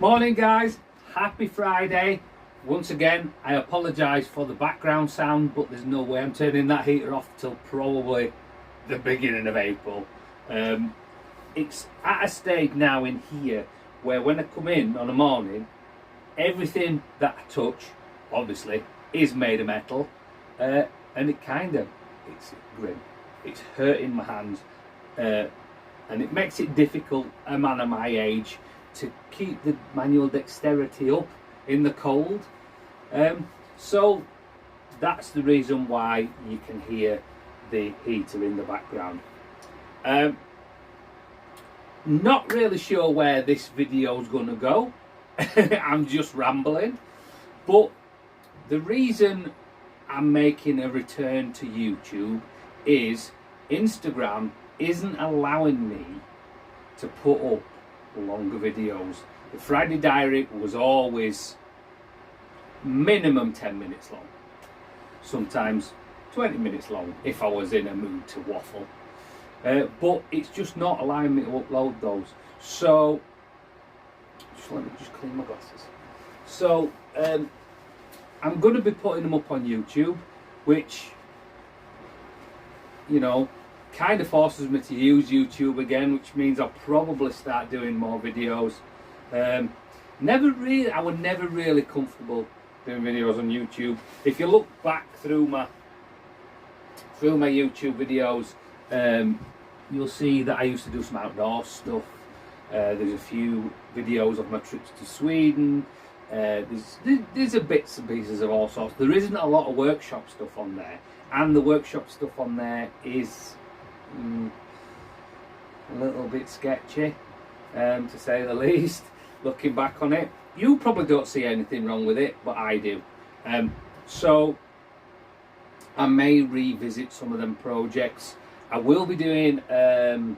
Morning guys, happy Friday. Once again, I apologise for the background sound, but there's no way I'm turning that heater off till probably the beginning of April. It's at a stage now in here where when I come in on a morning, everything that I touch, obviously, is made of metal, and it's grim. It's hurting my hands, and it makes it difficult, a man of my age, to keep the manual dexterity up in the cold. So that's the reason why you can hear the heater in the background. Not really sure where this video is going to go. I'm just rambling, but the reason I'm making a return to YouTube is Instagram isn't allowing me to put up longer videos. The Friday diary was always minimum 10 minutes long, sometimes 20 minutes long if I was in a mood to waffle, but it's just not allowing me to upload those. So let me just clean my glasses. So I'm going to be putting them up on YouTube, which, you know, kind of forces me to use YouTube again, which means I'll probably start doing more videos. I was never really comfortable doing videos on YouTube. If you look back through my YouTube videos, you'll see that I used to do some outdoor stuff. There's a few videos of my trips to Sweden. There's a bits and pieces of all sorts. There isn't a lot of workshop stuff on there, and the workshop stuff on there is a little bit sketchy, to say the least. Looking back on it, you probably don't see anything wrong with it, but I do. So I may revisit some of them projects. I will be doing a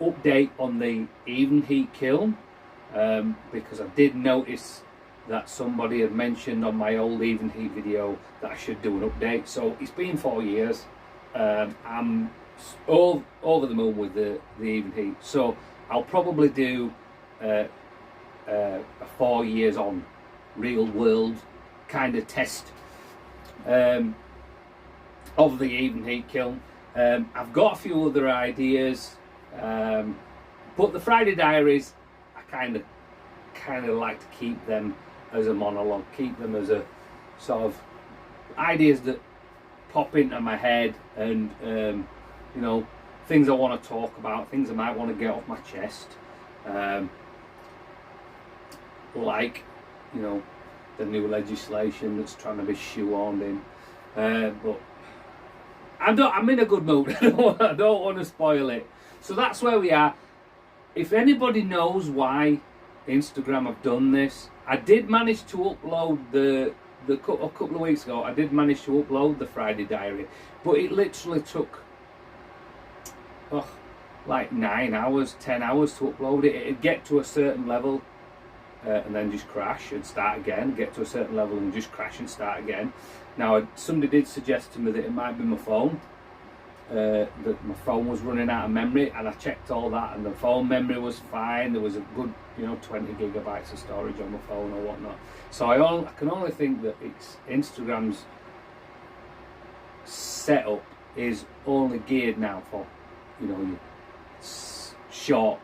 update on the even heat kiln, because I did notice that somebody had mentioned on my old even heat video that I should do an update. So it's been 4 years. I'm all over the moon with the even heat, so I'll probably do a 4 years on real world kind of test of the even heat kiln. I've got a few other ideas, but the Friday diaries, I kind of like to keep them as a monologue, keep them as a sort of ideas that pop into my head, and you know, things I want to talk about, things I might want to get off my chest, like, you know, the new legislation that's trying to be shoehorned in, but I'm in a good mood. I don't want to spoil it. So that's where we are. If anybody knows why Instagram have done this, I did manage to upload a couple of weeks ago. I did manage to upload the Friday diary, but it literally took like 9 hours, 10 hours to upload it. It'd get to a certain level and then just crash and start again, get to a certain level and just crash and start again. Now, somebody did suggest to me that it might be my phone, that my phone was running out of memory, and I checked all that and the phone memory was fine. There was a good, 20 gigabytes of storage on my phone or whatnot. So I can only think that it's Instagram's setup is only geared now for, your short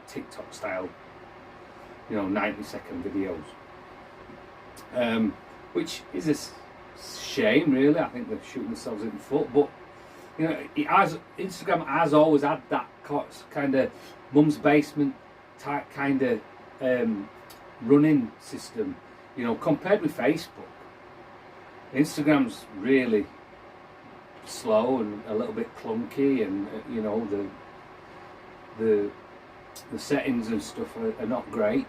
TikTok style, 90-second videos, which is a shame, really. I think they're shooting themselves in the foot, but Instagram has always had that kind of mum's basement type kind of running system, compared with Facebook. Instagram's really slow and a little bit clunky, and the settings and stuff are not great,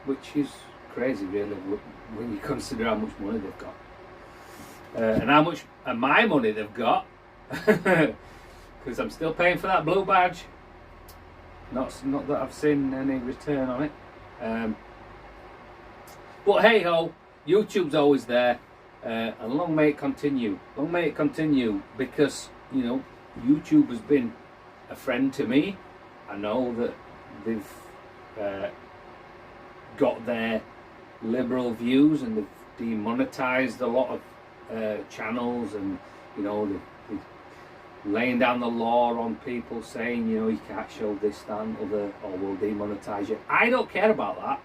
which is crazy, really, when you consider how much money they've got, and how much of my money they've got, because I'm still paying for that blue badge. Not that I've seen any return on it, but hey ho, YouTube's always there, and long may it continue. Long may it continue, because YouTube has been a friend to me. I know that they've got their liberal views, and they've demonetized a lot of channels, and you know, they're laying down the law on people, saying, you know, you can't show this, that and other, or we'll demonetize you. I don't care about that.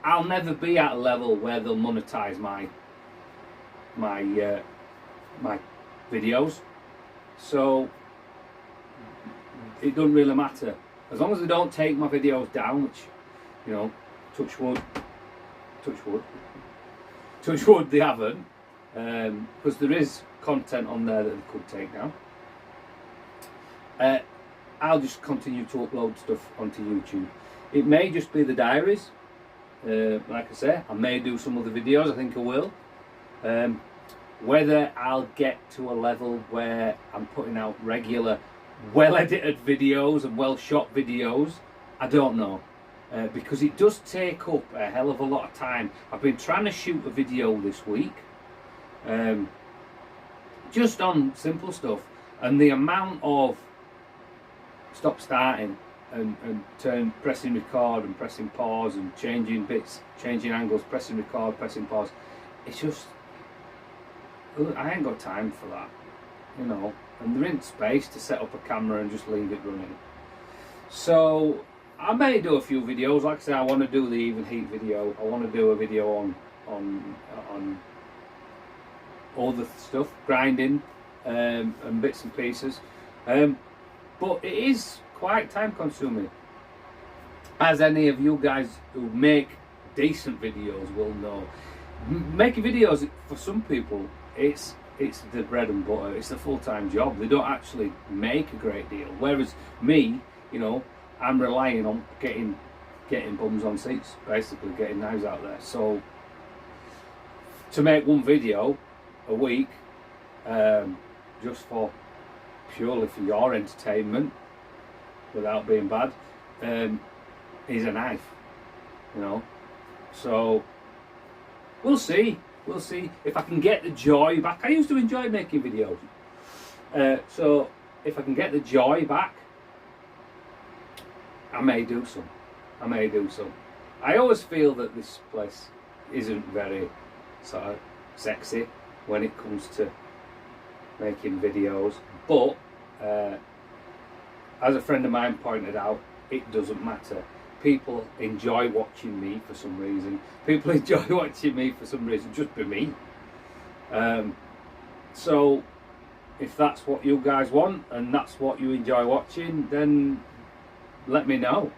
I'll never be at a level where they'll monetize my videos, so it doesn't really matter as long as they don't take my videos down, which, you know, touch wood they haven't, because there is content on there that they could take down. I'll just continue to upload stuff onto YouTube. It may just be the diaries. Like I say, I may do some other videos. I think I will. Whether I'll get to a level where I'm putting out regular, well-edited videos and well-shot videos, I don't know. Because it does take up a hell of a lot of time. I've been trying to shoot a video this week, just on simple stuff, and the amount of stop starting and pressing record and pressing pause and changing bits, changing angles, pressing record, pressing pause, it's just, I ain't got time for that, you know. And there ain't space to set up a camera and just leave it running. So I may do a few videos. Like I say, I want to do the even heat video. I want to do a video on all the stuff, grinding and bits and pieces. But it is quite time consuming, as any of you guys who make decent videos will know. Making videos, for some people, it's the bread and butter, it's a full-time job. They don't actually make a great deal, whereas me, you know, I'm relying on getting bums on seats, basically getting knives out there. So to make one video a week, just purely for your entertainment, without being bad, is a knife, you know. So we'll see if I can get the joy back. I used to enjoy making videos, so if I can get the joy back, I may do some. I always feel that this place isn't very sort of sexy when it comes to making videos, but as a friend of mine pointed out, it doesn't matter. People enjoy watching me for some reason. Just be me. So if that's what you guys want and that's what you enjoy watching, then let me know.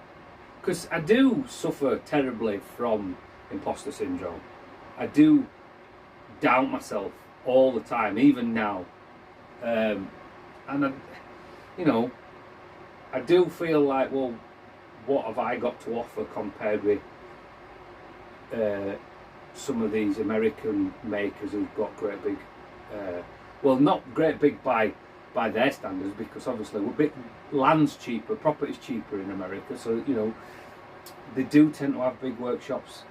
Because I do suffer terribly from imposter syndrome. I do doubt myself all the time, even now. And you know, I do feel like, well, what have I got to offer compared with some of these American makers who've got great big, well, not great big by their standards, because obviously land's cheaper, property's cheaper in America, so you know, they do tend to have big workshops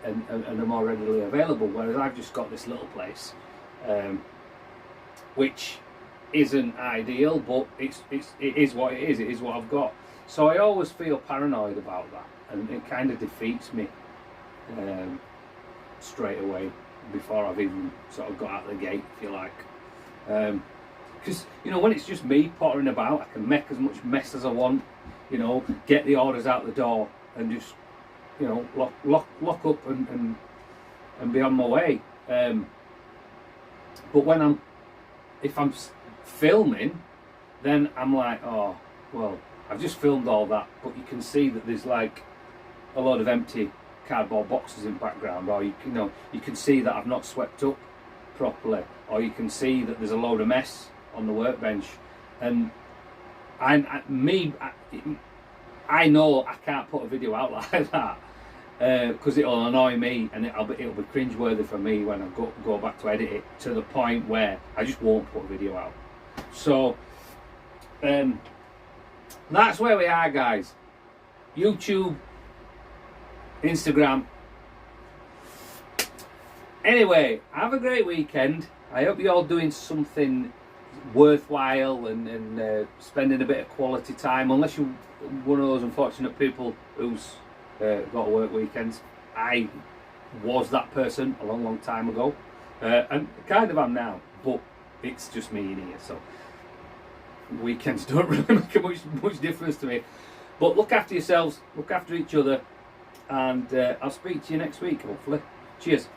and are more readily available, whereas I've just got this little place, which isn't ideal, but it is what it is. It is what I've got. So I always feel paranoid about that, and it kind of defeats me straight away before I've even sort of got out the gate, if you like. Because you know, when it's just me pottering about, I can make as much mess as I want. You know, get the orders out the door and just, you know, lock up and be on my way. But if I'm filming, then I'm like, oh well, I've just filmed all that, but you can see that there's like a lot of empty cardboard boxes in the background, or you know, you can see that I've not swept up properly, or you can see that there's a load of mess on the workbench, and I know I can't put a video out like that, because it'll annoy me, and it'll be cringeworthy for me when I go back to edit it, to the point where I just won't put a video out. So that's where we are, guys. YouTube, Instagram. Anyway, have a great weekend. I hope you're all doing something worthwhile and spending a bit of quality time, unless you're one of those unfortunate people whose got to work weekends. I was that person a long time ago, and kind of am now, but it's just me in here, so weekends don't really make much difference to me. But look after yourselves, look after each other, and I'll speak to you next week, hopefully. Cheers.